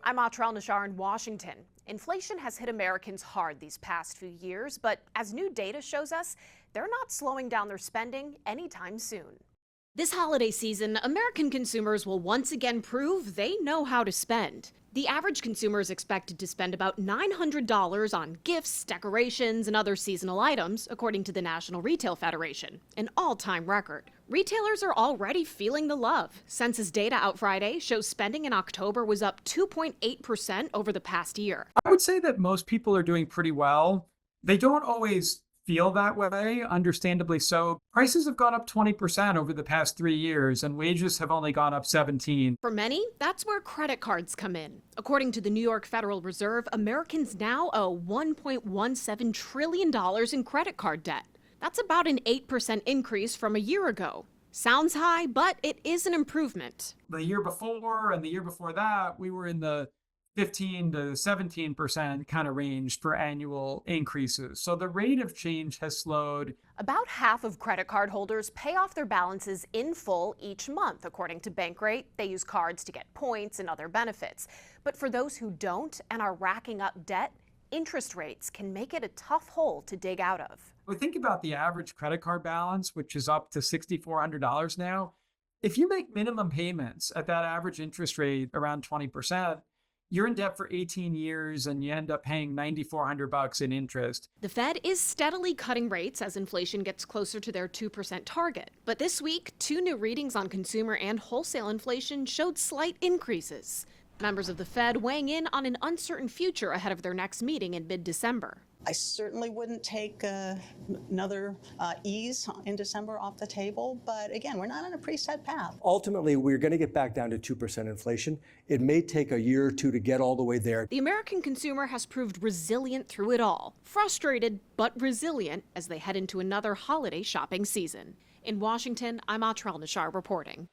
I'm Atrel Nashar in Washington. Inflation has hit Americans hard these past few years, but as new data shows us, they're not slowing down their spending anytime soon. This holiday season, American consumers will once again prove they know how to spend. The average consumer is expected to spend about $900 on gifts, decorations, and other seasonal items, according to the National Retail Federation, an all-time record. Retailers are already feeling the love. Census data out Friday shows spending in October was up 2.8% over the past year. I would say that most people are doing pretty well. They don't always feel that way, understandably so. Prices have gone up 20% over the past 3 years, and wages have only gone up 17%. For many, that's where credit cards come in. According to the New York Federal Reserve, Americans now owe $1.17 trillion in credit card debt. That's about an 8% increase from a year ago. Sounds high, but it is an improvement. The year before and the year before that, we were in the 15 to 17% kind of range for annual increases. So the rate of change has slowed. About half of credit card holders pay off their balances in full each month. According to Bankrate, they use cards to get points and other benefits. But for those who don't and are racking up debt, interest rates can make it a tough hole to dig out of. We think about the average credit card balance, which is up to $6,400 now. If you make minimum payments at that average interest rate around 20%, you're in debt for 18 years and you end up paying $9,400 in interest. The Fed is steadily cutting rates as inflation gets closer to their 2% target. But this week, 2 new readings on consumer and wholesale inflation showed slight increases. Members of the Fed weighing in on an uncertain future ahead of their next meeting in mid-December. I certainly wouldn't take another ease in December off the table. But again, we're not on a preset path. Ultimately, we're going to get back down to 2% inflation. It may take a year or two to get all the way there. The American consumer has proved resilient through it all. Frustrated, but resilient as they head into another holiday shopping season. In Washington, I'm Atrel Nashar reporting.